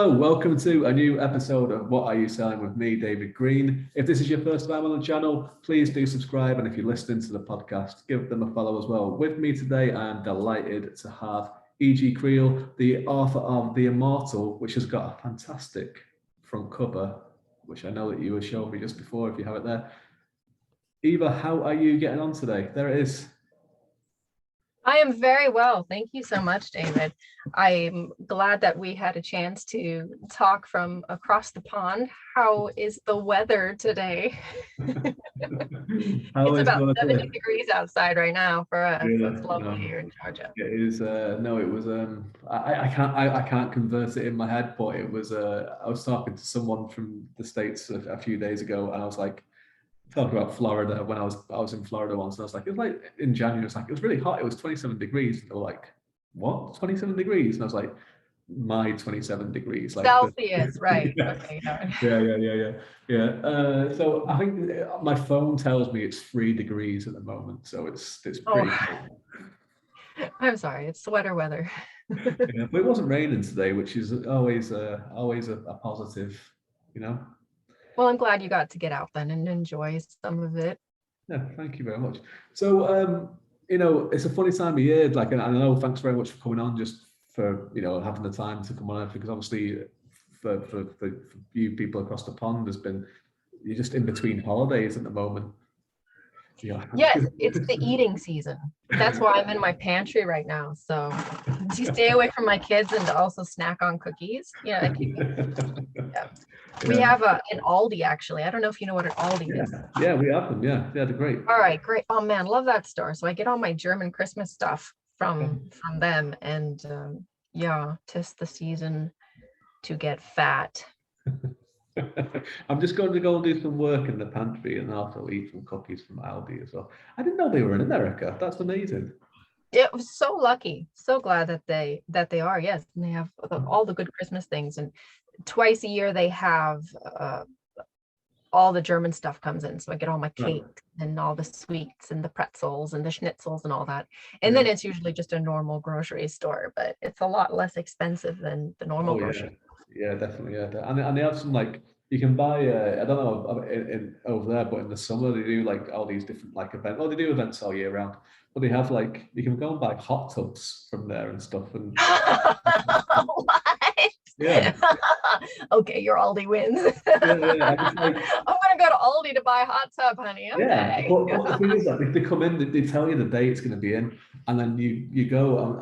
Hello, welcome to a new episode of What Are You Selling with me, David Green. If this is your first time on the channel, please do subscribe. And if you're listening to the podcast, give them a follow as well. With me today, I am delighted to have E.G. Creel, the author of The Immortal, which has got a fantastic front cover, which I know that you were showing me just before, if you have it there. Eva, how are you getting on today? There it is. I am very well. Thank you so much, David. I'm glad that we had a chance to talk from across the pond. How is the weather today? It's about 70 degrees outside right now for us. Yeah, it's lovely here in Georgia. It is. No, it was. I can't convert it in my head, but it was. I was talking to someone from the States a few days ago, and I was like, talking about Florida when I was in Florida once, and I was like, it was like in January, it's like it was really hot. It was 27 degrees. And they were like, what? 27 degrees? And I was like, my 27 degrees, like Celsius, right? Yeah. Okay, yeah. So I think my phone tells me it's 3 degrees at the moment, so it's pretty cold. I'm sorry, it's sweater weather. Yeah, but it wasn't raining today, which is always a positive, you know. Well, I'm glad you got to get out then and enjoy some of it. Yeah, thank you very much. So, it's a funny time of year. Like, and I know, thanks very much for coming on, just for having the time to come on, because obviously, for you people across the pond, you're just in between holidays at the moment. Yeah. Yes, it's the eating season. That's why I'm in my pantry right now. So to stay away from my kids and to also snack on cookies. Yeah. We have an Aldi, actually. I don't know if you know what an Aldi is. Yeah, we have them. Yeah, they're great. All right, great. Oh man, love that store. So I get all my German Christmas stuff from them, and yeah, 'tis the season to get fat. I'm just going to go and do some work in the pantry and also eat some cookies from Aldi as well. I didn't know they were in America. That's amazing. It was so lucky. So glad that they are. Yes, and they have all the good Christmas things, and twice a year they have all the German stuff comes in. So I get all my cakes and all the sweets and the pretzels and the schnitzels and all that. And then it's usually just a normal grocery store, but it's a lot less expensive than the normal grocery. Yeah, definitely. Yeah, and they have some, like, you can buy. I don't know over there, but in the summer they do like all these different like events. Well, they do events all year round, but they have like you can go and buy hot tubs from there and stuff. And what? Yeah. Okay, your Aldi wins. I'm gonna go to Aldi to buy a hot tub, honey. Okay. Yeah, but the thing is that they come in, they tell you the day it's going to be in, and then you go.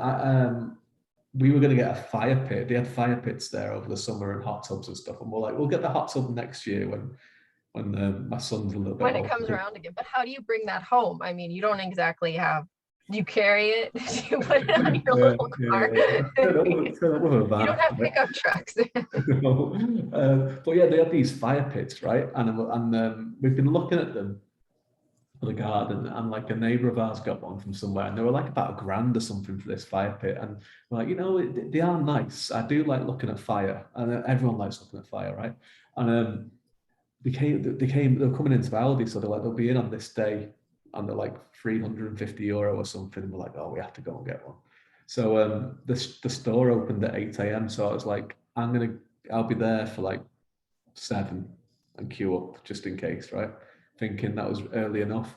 We were going to get a fire pit. They had fire pits there over the summer and hot tubs and stuff. And we're like, we'll get the hot tub next year when my son's a little bit older. When it comes around again. But how do you bring that home? I mean, you don't exactly have. Do you carry it? Do you put it on your little car? You don't have pickup trucks. But yeah, they have these fire pits, right? And we've been looking at them for the garden, and like a neighbor of ours got one from somewhere, and they were like about $1,000 or something for this fire pit. And we're like, they are nice. I do like looking at fire, and everyone likes looking at fire, right? And they were coming into Aldi, so they'll be in on this day, and they're like €350 or something. And we're like, oh, we have to go and get one. So the store opened at 8 a.m. So I was like, I'll be there for like 7 and queue up just in case, right? Thinking that was early enough.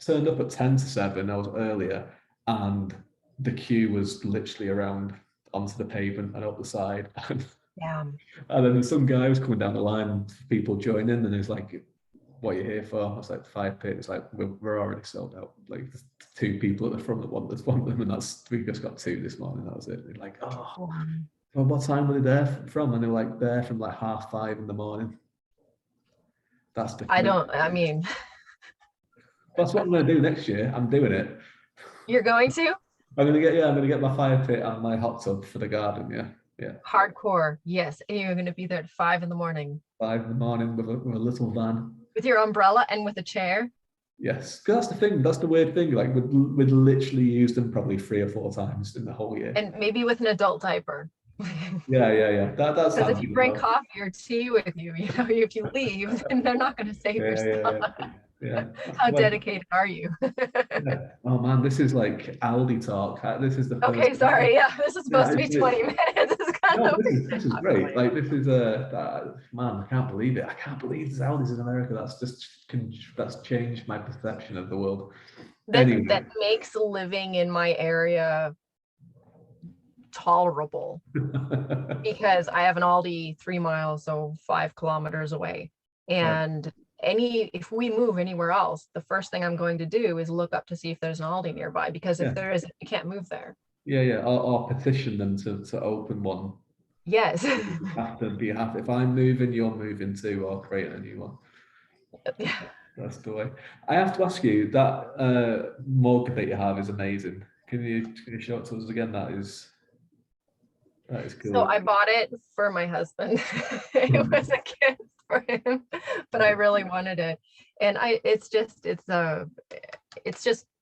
Turned up at 10 to 7. I was earlier, and the queue was literally around onto the pavement and up the side. Yeah. And then some guy was coming down the line, people joining, and he was like, "What are you here for?" I was like, "Fire pit." It's like, we're already sold out. Like 2 people at the front that want them, and we just got 2 this morning. That was it. They're like, "Oh, well, what time were they there from?" And they were like, there from like 5:30 in the morning. That's the. I mean, that's what I'm going to do next year. I'm doing it. You're going to? I'm going to get my fire pit and my hot tub for the garden. Yeah. Hardcore. Yes. And you're going to be there at 5 in the morning. 5 in the morning with a little van. With your umbrella and with a chair. Yes, because that's the thing. That's the weird thing. Like we'd literally use them probably 3 or 4 times in the whole year. And maybe with an adult diaper. Yeah. That's because if you bring coffee or tea with you, if you leave, then they're not going to save your stuff. Yeah. How dedicated are you? Yeah. Oh man, this is like Aldi talk. This is the first. Okay, sorry. Yeah, this is Yeah, supposed to be 20 minutes. It's kind no, of this is great. Like this is man, I can't believe it. I can't believe there's Aldis in America. That's changed my perception of the world. Anyway, that makes living in my area tolerable because I have an Aldi 3 miles, so 5 kilometers away. right. And if we move anywhere else, the first thing I'm going to do is look up to see if there's an Aldi nearby, because if Yeah. there is, you can't move there. Yeah. Or petition them to open one. Yes. If I'm moving, you're moving too, or create a new one. Yeah. That's the way. I have to ask you, that mug that you have is amazing. Can you show it to us again? That is cool. So I bought it for my husband. It was a gift for him, but I really wanted it. And it's just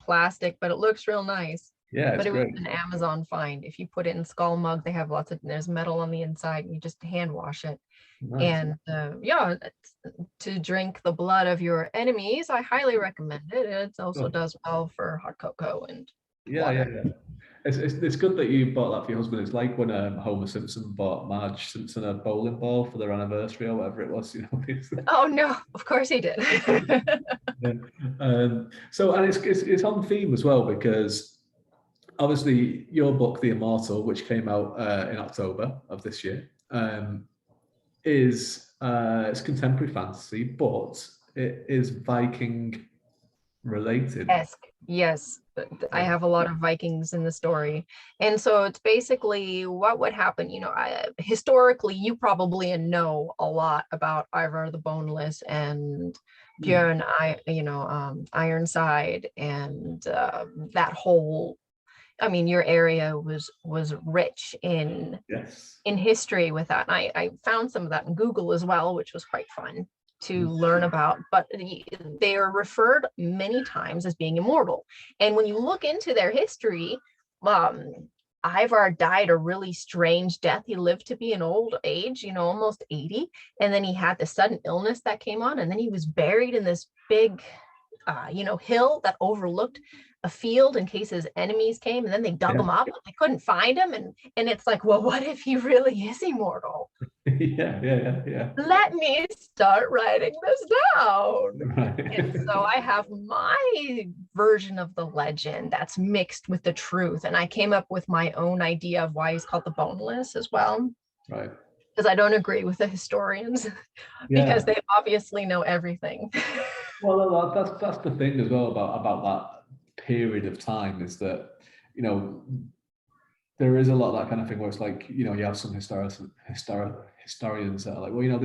plastic, but it looks real nice. Yeah, it's But it was great. an Amazon find. If you put it in Skull Mug, they have there's metal on the inside, and you just hand wash it. Nice. And yeah, to drink the blood of your enemies, I highly recommend it. It also does well for hot cocoa and water. Yeah. It's good that you bought that for your husband. It's like when Homer Simpson bought Marge Simpson a bowling ball for their anniversary or whatever it was. You know. Oh no, of course he did. Yeah. So and it's on theme as well, because obviously your book, The Immortal, which came out in October of this year, is it's contemporary fantasy, but it is Viking related. Yes, I have a lot of Vikings in the story. And so it's basically what would happen, historically, you probably know a lot about Ivar the Boneless and Björn, Ironside, and that whole, your area was rich in history with that. And I found some of that in Google as well, which was quite fun to learn about, but they are referred many times as being immortal. And when you look into their history, Ivar died a really strange death. He lived to be an old age, almost 80. And then he had this sudden illness that came on, and then he was buried in this big, hill that overlooked a field in case his enemies came, and then they dug him up and they couldn't find him. And it's like, well, what if he really is immortal? Yeah. Let me start writing this down. Right. And so I have my version of the legend that's mixed with the truth. And I came up with my own idea of why he's called the Boneless as well. Right. Because I don't agree with the historians, because they obviously know everything. Well, that's the thing as well about that period of time, is that, there is a lot of that kind of thing where it's like, you have some historians that are like, well,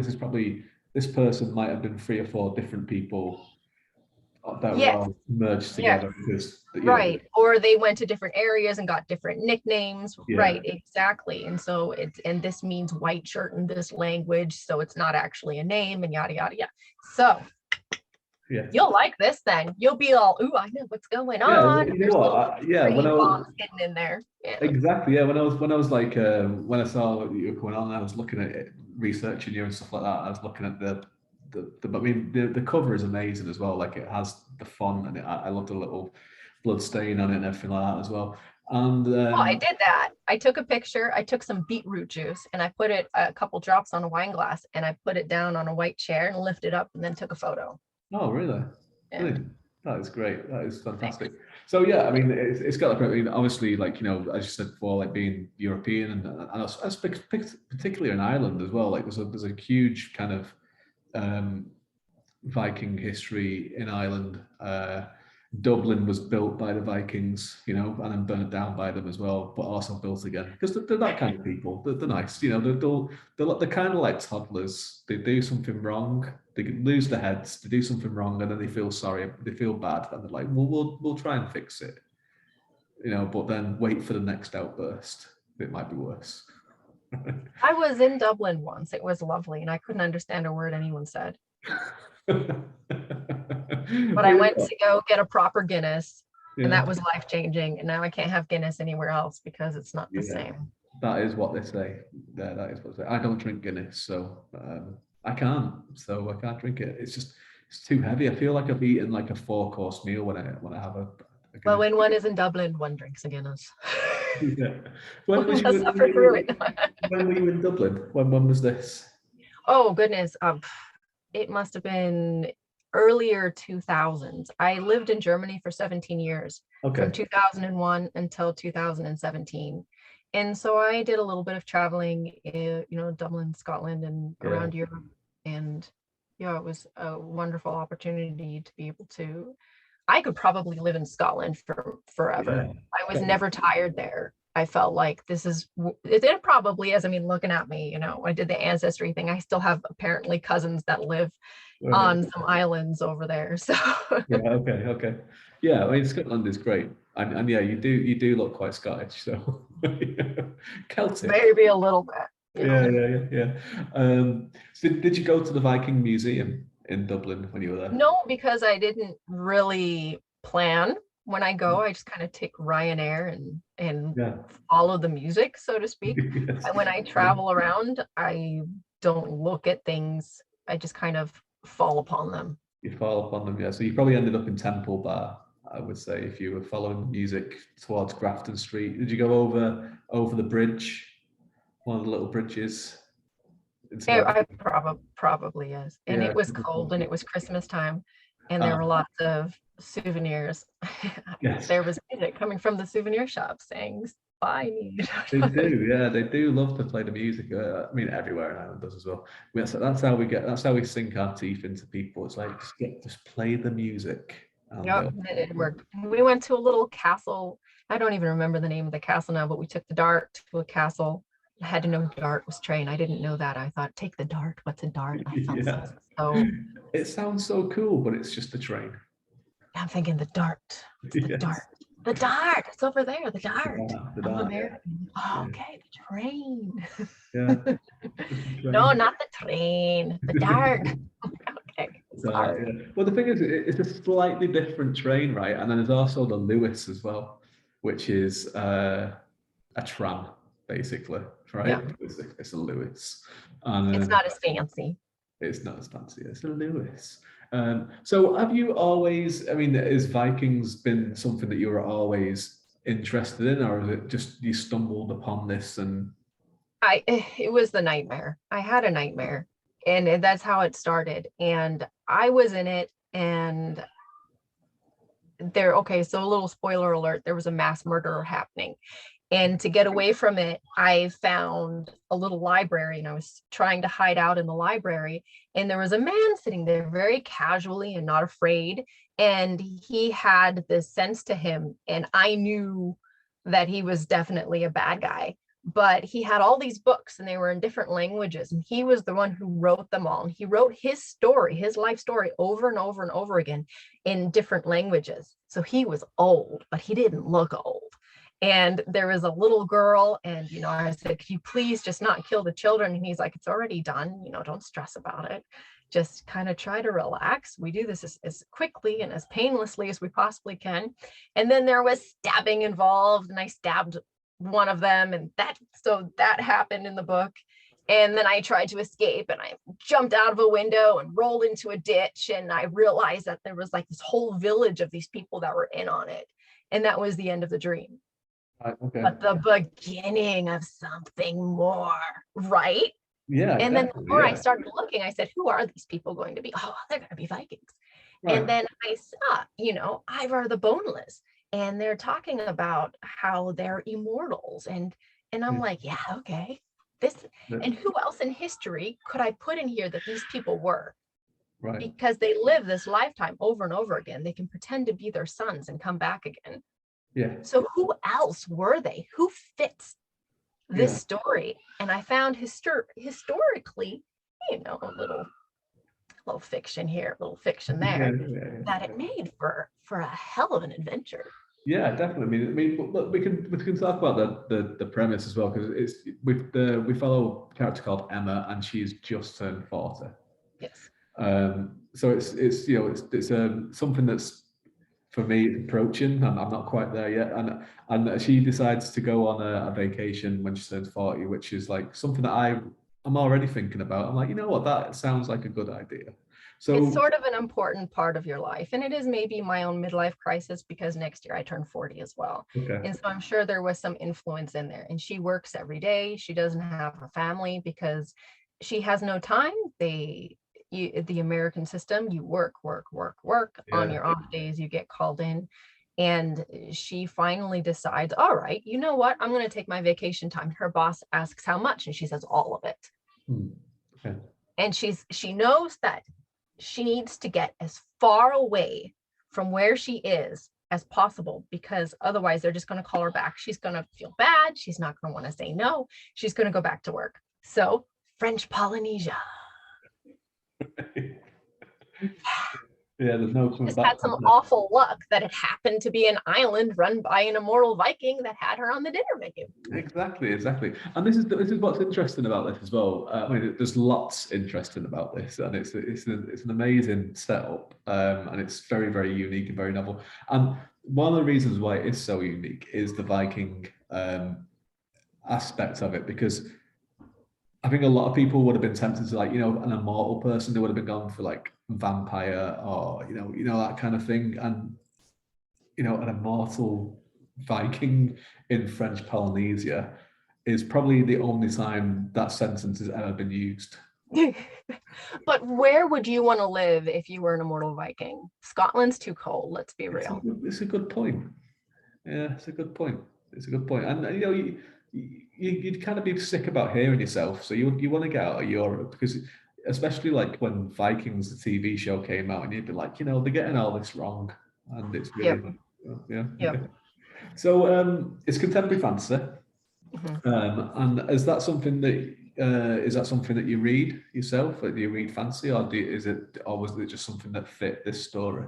this person might have been 3 or 4 different people that were all merged together. Because, right. Or they went to different areas and got different nicknames. Right, exactly. And so this means white shirt in this language, so it's not actually a name, and yada, yada, yada. So you'll like this then. You'll be all, ooh, I know what's going on. You know what? When I was hidden in there. Yeah. Exactly. Yeah. When I was like, when I saw what you were going on, I was looking at it, researching you and stuff like that. I was looking at the cover is amazing as well. Like, it has the font, and I love the little blood stain on it and everything like that as well. And I did that. I took a picture. I took some beetroot juice and I put it a couple drops on a wine glass, and I put it down on a white chair and lifted up and then took a photo. Oh, really? Yeah. Brilliant. That is great. That is fantastic. Thanks. So yeah, it's got obviously, like, as you said before, like being European and particularly in Ireland as well. Like there's a huge kind of Viking history in Ireland. Dublin was built by the Vikings, and then burnt down by them as well, but also built again, because they're that kind of people. They're nice, they're kind of like toddlers. They do something wrong, they lose their heads, they do something wrong, and then they feel sorry, they feel bad, and they're like, well, we'll try and fix it, but then wait for the next outburst. It might be worse. I was in Dublin once. It was lovely, and I couldn't understand a word anyone said. But I went to go get a proper Guinness, and that was life-changing. And now I can't have Guinness anywhere else because it's not the same. That is what they say. That is what they say. I don't drink Guinness, so I can't. So I can't drink it. It's just, it's too heavy. I feel like I've eaten like a 4-course meal when I have a Well, Guinness. when one is in Dublin, one drinks a Guinness. Yeah. When was One you does in, suffer through it. when were you in Dublin? When was this? Oh goodness, it must have been earlier 2000s. I lived in Germany for 17 years, from Okay. 2001 until 2017. And so I did a little bit of traveling, Dublin, Scotland, and Yeah. around Europe. And yeah, it was a wonderful opportunity to be able to. I could probably live in Scotland for forever. Yeah. I was never tired there. I felt like this is it probably is. I mean, looking at me, I did the ancestry thing. I still have apparently cousins that live Right. on some islands over there. So Yeah. Okay. Yeah. I mean, Scotland is great, and yeah, you do look quite Scottish, so Celtic. maybe a little bit. Yeah. So did you go to the Viking Museum in Dublin when you were there? No, because I didn't really plan when I go. I just kind of take Ryanair and Yeah. follow the music, so to speak. Yes. And when I travel around, I don't look at things. I just kind of fall upon them. You fall upon them, yeah. So you probably ended up in Temple Bar, I would say, if you were following the music towards Grafton Street. Did you go over the bridge, one of the little bridges? It's like, I probably is. And yeah, it was cold and it was Christmas time and there ah, were lots of souvenirs. yes, There was music coming from the souvenir shop saying buy me. they do. Yeah, they do love to play the music. I mean, everywhere in Ireland does as well. I mean, that's how we sink our teeth into people. It's like just play the music. And Yep, it worked. We went to a little castle. I don't even remember the name of the castle now, but we took the dart to a castle. I had to know dart was train. I didn't know that. I thought, take the dart. What's a dart? I felt yeah, so it sounds so cool, but it's just a train. I'm thinking the dart. It's the Yes. dart. The dart. It's over there. The dart. The I'm dart, American. Oh, yeah. okay, the train. Yeah. No, not the train. The dart. Okay. Yeah. Well, the thing is, it's a slightly different train, right? And then there's also the Lewis as well, which is a tram, basically, right? Yeah. It's a Lewis, and It's not as fancy. it's not as fancy. It's a Lewis. So, have you always? I mean, has Vikings been something that you were always interested in, or is it just you stumbled upon this and? It was the nightmare. I had a nightmare and that's how it started. And I was in it and okay, so a little spoiler alert, there was a mass murder happening. And to get away from it, I found a little library and I was trying to hide out in the library. And there was a man sitting there very casually and not afraid. And he had this sense to him. And I knew that he was definitely a bad guy. But he had all these books and they were in different languages. And he was the one who wrote them all. And he wrote his story, his life story over and over and over again in different languages. So he was old, but he didn't look old. And there was a little girl and, I said, can you please just not kill the children? And he's like, it's already done. Don't stress about it. Just kind of try to relax. We do this as quickly and as painlessly as we possibly can. And then there was stabbing involved and I stabbed one of them and that happened in the book. And then I tried to escape and I jumped out of a window and rolled into a ditch. And I realized that there was like this whole village of these people that were in on it. And that was the end of the dream. Okay. But the beginning of something more, right? Yeah. And then the more I started looking, I said, who are these people going to be? Oh, they're going to be Vikings. Right. And then I saw, Ivar the Boneless. And they're talking about how they're immortals. And I'm like, yeah, okay. And who else in history could I put in here that these people were? Right. Because they live this lifetime over and over again. They can pretend to be their sons and come back again. Yeah. So who else were they? Who fits this story? And I found historically, a little fiction here, a little fiction there, that it made for a hell of an adventure. Yeah, definitely. I mean, look, we can talk about the premise as well because we follow a character called Emma and she's just turned 40. Yes. So it's something that's for me approaching, and I'm not quite there yet. And she decides to go on a vacation when she turns 40, which is like something that I'm already thinking about. I'm like, you know what, that sounds like a good idea. So It's sort of an important part of your life. And it is maybe my own midlife crisis because next year I turn 40 as well. okay, And so I'm sure there was some influence in there. And she works every day. She doesn't have a family because she has no time. The American system, you work, work, work, work. On yeah, your off days, you get called in. And she finally decides, all right, you know what? I'm going to take my vacation time. Her boss asks how much, and she says all of it. hmm, okay, And she knows that she needs to get as far away from where she is as possible, because otherwise they're just going to call her back. She's going to feel bad. She's not going to want to say no. She's going to go back to work. So French Polynesia. yeah. There's no coming Just back had from some that. awful luck that it happened to be an island run by an immortal Viking that had her on the dinner menu. Exactly. And this is what's interesting about this as well. I mean, there's lots interesting about this, and it's an amazing setup, and it's very, very unique and very novel. And one of the reasons why it is so unique is the Viking aspect of it, because I think a lot of people would have been tempted to, like, an immortal person. They would have been going for like vampire, or that kind of thing, and an immortal Viking in French Polynesia is probably the only time that sentence has ever been used. But where would you want to live if you were an immortal Viking? Scotland's too cold, let's be real. It's a good point. Yeah, it's a good point. It's a good point. And you'd kind of be sick about hearing yourself, so you want to get out of Europe, because especially like when Vikings, the TV show, came out, and you'd be like, they're getting all this wrong, and it's really Yep. yeah. Yep. So it's contemporary fantasy. Mhm. And is that something that you read yourself? Or do you read fancy, or was it just something that fit this story?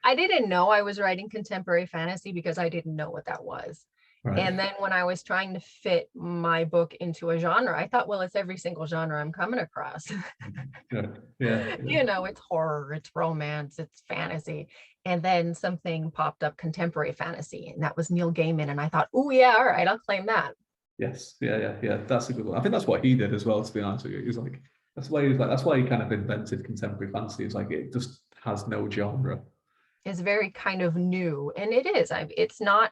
I didn't know I was writing contemporary fantasy because I didn't know what that was. Right. And then when I was trying to fit my book into a genre, I thought, well, it's every single genre I'm coming across. Yeah. It's horror, it's romance, it's fantasy. And then something popped up, contemporary fantasy, and that was Neil Gaiman. And I thought, oh yeah, all right, I'll claim that. Yes. Yeah. That's a good one. I think that's what he did as well, to be honest with you. He's like, that's why he kind of invented contemporary fantasy. It's like, it just has no genre. Is very kind of new, and it is. It's not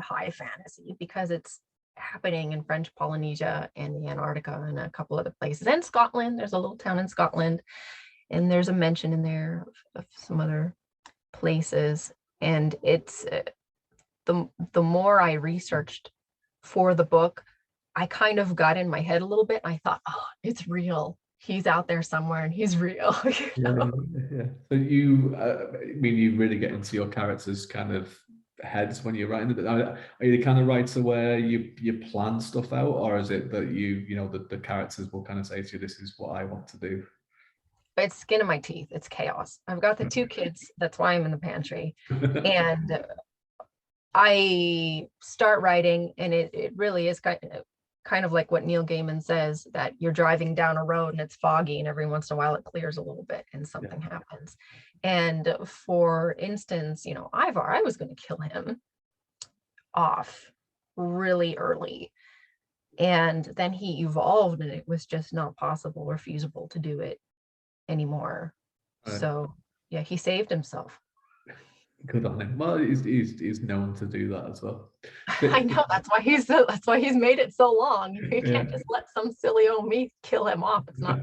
high fantasy because it's happening in French Polynesia and the Antarctica and a couple other places, and Scotland. There's a little town in Scotland, and there's a mention in there of some other places. And it's the more I researched for the book, I kind of got in my head a little bit. I thought, oh, it's real. He's out there somewhere and he's real. Yeah. So you really get into your characters' kind of heads when you're writing it. Are you the kind of writer where you plan stuff out, or is it that the characters will kind of say to you, this is what I want to do? It's skin of my teeth. It's chaos. I've got the two kids. That's why I'm in the pantry. And I start writing, and it really is kind of like what Neil Gaiman says, that you're driving down a road and it's foggy, and every once in a while it clears a little bit and something happens. And for instance, Ivar, I was going to kill him off really early. And then he evolved, and it was just not possible or feasible to do it anymore. Right. So yeah, he saved himself. Good on him. Well, he's known to do that as well. I know, that's why he's made it so long. You can't just let some silly old me kill him off. It's not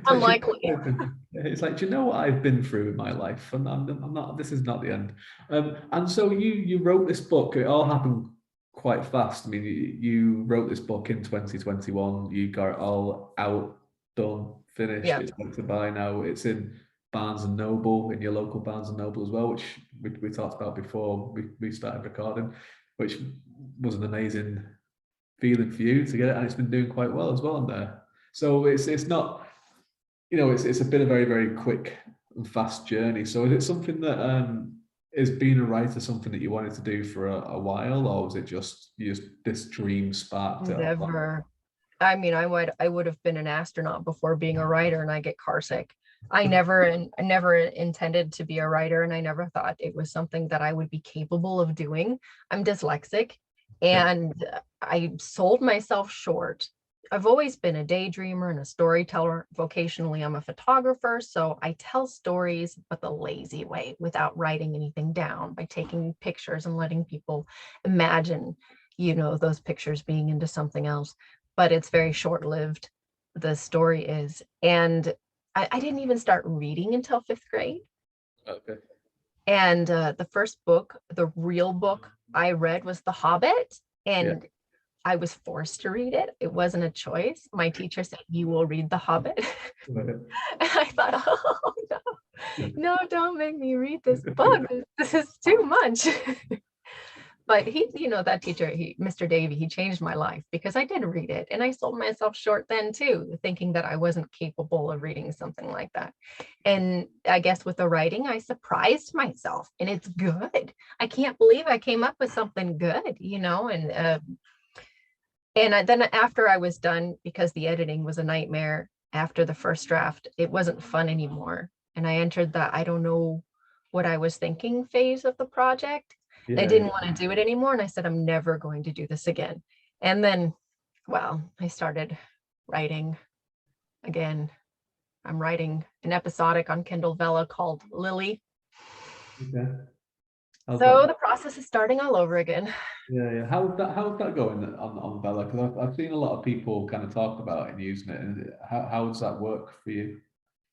unlikely. It's like, do you know what I've been through in my life? And I'm not. This is not the end. And so you wrote this book. It all happened quite fast. I mean, you wrote this book in 2021. You got it all out, done, finished. Yeah. It's out to buy now. It's in Barnes and Noble, in your local Barnes and Noble as well, which we talked about before we started recording, which was an amazing feeling for you to get it, and it's been doing quite well as well on there. So it's not, it's a been a very, very quick and fast journey. So is it something that is being a writer something that you wanted to do for a while, or was it just this dream sparked it? Never. I mean, I would have been an astronaut before being a writer, and I get carsick. I never intended to be a writer, and I never thought it was something that I would be capable of doing. I'm dyslexic, and I sold myself short I've always been a daydreamer and a storyteller. Vocationally, I'm a photographer, so I tell stories, but the lazy way, without writing anything down, by taking pictures and letting people imagine, those pictures being into something else. But it's very short-lived, the story is. And I didn't even start reading until 5th grade. Okay. And the first book, the real book I read, was The Hobbit. And I was forced to read it. It wasn't a choice. My teacher said, "You will read The Hobbit." Right. And I thought, oh no, don't make me read this book. This is too much. But that teacher, Mr. Davy, he changed my life, because I did read it, and I sold myself short then too, thinking that I wasn't capable of reading something like that. And I guess with the writing, I surprised myself, and it's good. I can't believe I came up with something good, and then after I was done, because the editing was a nightmare after the first draft, it wasn't fun anymore. And I entered the I don't know what I was thinking phase of the project. Yeah, I didn't want to do it anymore. And I said, I'm never going to do this again. And then, well, I started writing again. I'm writing an episodic on Kindle Vella called Lily. Okay. So the process is starting all over again. Yeah. How's that going on Bella? Because I've seen a lot of people kind of talk about it and using it. And how does that work for you?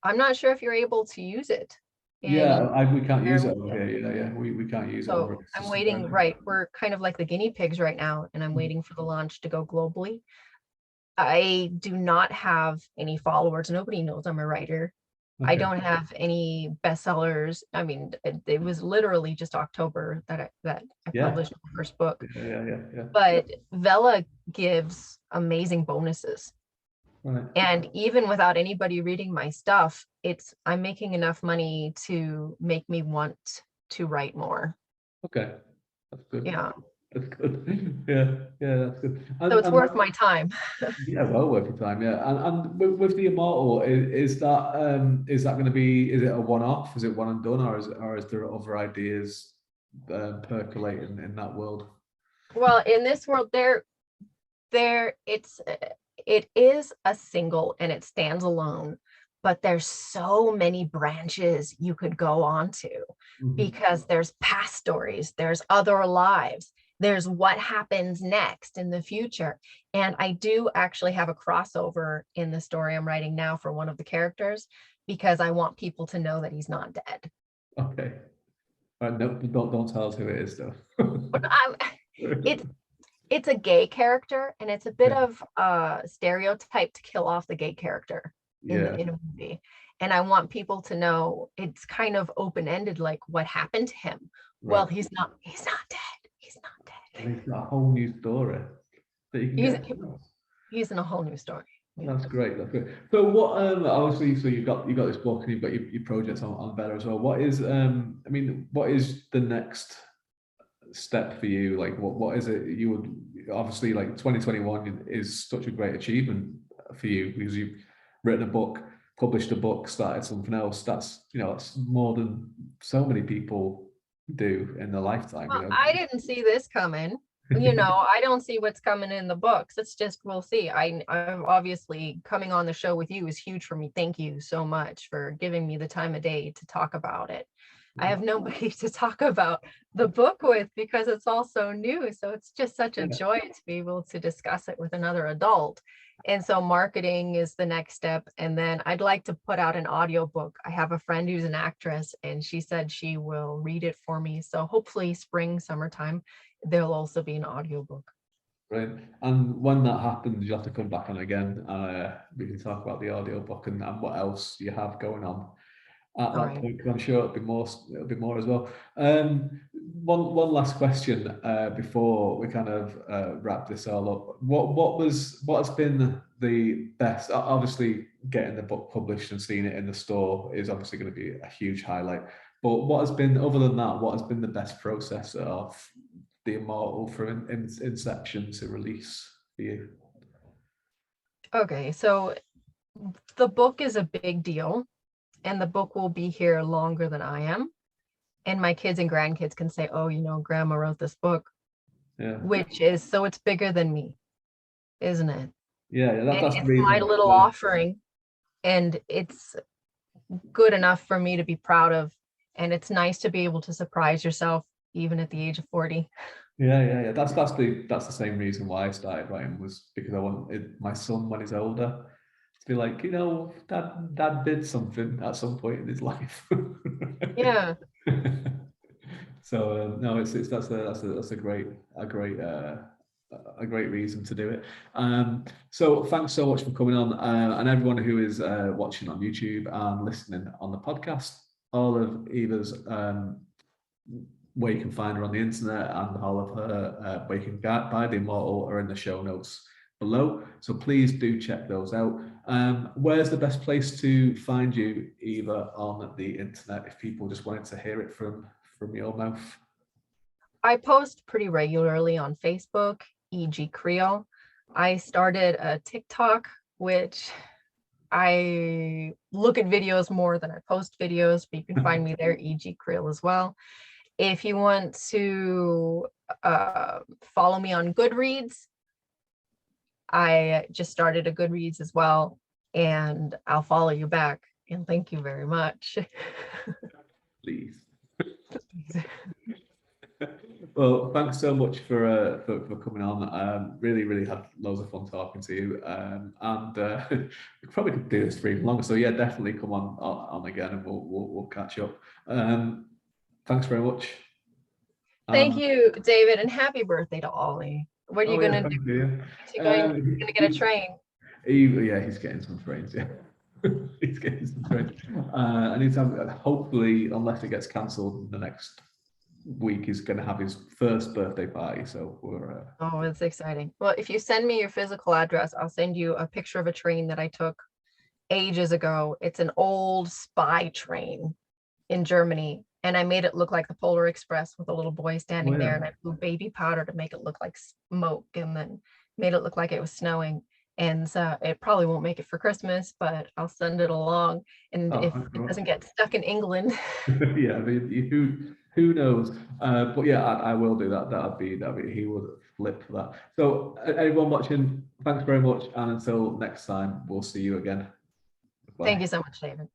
I'm not sure if you're able to use it. We can't use it over here. Yeah. We can't use it over So here. I'm waiting, right? We're kind of like the guinea pigs right now, and I'm waiting for the launch to go globally. I do not have any followers. Nobody knows I'm a writer. I don't have any bestsellers. I mean, it was literally just October that I published my first book. Yeah. But Vella gives amazing bonuses. Right. And even without anybody reading my stuff, I'm making enough money to make me want to write more. Okay, that's good. Yeah. That's good. Yeah, that's good. So it's worth my time. Yeah, well worth your time. Yeah, and with the Immortal, is that going to be? Is it a one-off? Is it one and done, or is there other ideas percolating in that world? Well, in this world, it is a single and it stands alone, but there's so many branches you could go on to, because there's past stories, there's other lives, there's what happens next in the future. And I do actually have a crossover in the story I'm writing now for one of the characters, because I want people to know that he's not dead. Okay. Right, no, don't tell us who it is though. It's a gay character, and it's a bit of a stereotype to kill off the gay character in a movie. And I want people to know it's kind of open-ended, like what happened to him. Right. Well, he's not dead. He's not dead. And he's got a whole new story that you can he's in a whole new story. That's great. That's great. So what? Obviously, so you've got this book and you've got your projects on Bella as well. What is? What is the next step for you? Like, what is it? You would obviously, like, 2021 is such a great achievement for you, because you've written a book, published a book, started something else. That's more than so many people do in their lifetime. Well, I didn't see this coming. I don't see what's coming in the books. It's just, we'll see. I'm obviously, coming on the show with you is huge for me. Thank you so much for giving me the time of day to talk about it. I have nobody to talk about the book with, because it's all so new. So it's just such a joy to be able to discuss it with another adult. And so marketing is the next step. And then I'd like to put out an audiobook. I have a friend who's an actress, and she said she will read it for me. So hopefully spring, summertime, there'll also be an audiobook. Right. And when that happens, you have to come back on again. We can talk about the audiobook and what else you have going on at that point. I'm sure it'll be more as well. One last question before we kind of wrap this all up. What has been the best? Obviously, getting the book published and seeing it in the store is obviously going to be a huge highlight. But what has been, other than that, what has been the best process of the Immortal from inception to release for you? Okay, so the book is a big deal, and the book will be here longer than I am. And my kids and grandkids can say, oh, grandma wrote this book, which is, so it's bigger than me, isn't it? Yeah, And that's the it's my reason. little offering, and it's good enough for me to be proud of. And it's nice to be able to surprise yourself even at the age of 40. Yeah. That's the same reason why I started writing, was because I wanted my son, when he's older, to be like, dad did something at some point in his life. Yeah. So no, it's that's a great a great reason to do it. So thanks so much for coming on, and everyone who is watching on YouTube and listening on the podcast. All of Eva's where you can find her on the internet, and all of her where you can buy the Immortal are in the show notes below. So please do check those out. Where's the best place to find you, Eva, on the internet, if people just wanted to hear it from your mouth? I post pretty regularly on Facebook, e.g. Creel. I started a TikTok, which I look at videos more than I post videos, but you can find me there, e.g. Creel as well. If you want to follow me on Goodreads, I just started a Goodreads as well, and I'll follow you back. And thank you very much. Please. Well, thanks so much for coming on. Really had loads of fun talking to you. And we probably could do this for even longer. So yeah, definitely come on again, and we'll catch up. Thanks very much. Thank you, David, and happy birthday to Ollie. What are you gonna do? You. Gonna get a train? He's getting some trains. Yeah, he's getting some trains. I need to have, hopefully, unless it gets cancelled, the next week he's going to have his first birthday party. So we're. Oh, it's exciting. Well, if you send me your physical address, I'll send you a picture of a train that I took ages ago. It's an old spy train in Germany, and I made it look like the Polar Express with a little boy standing there, and I blew baby powder to make it look like smoke, and then made it look like it was snowing. And so it probably won't make it for Christmas, but I'll send it along. And if it doesn't get stuck in England. Yeah, I mean, who knows? But yeah, I will do that. That'd be he would flip for that. So everyone watching, thanks very much, and until next time, we'll see you again. Bye. Thank you so much, David.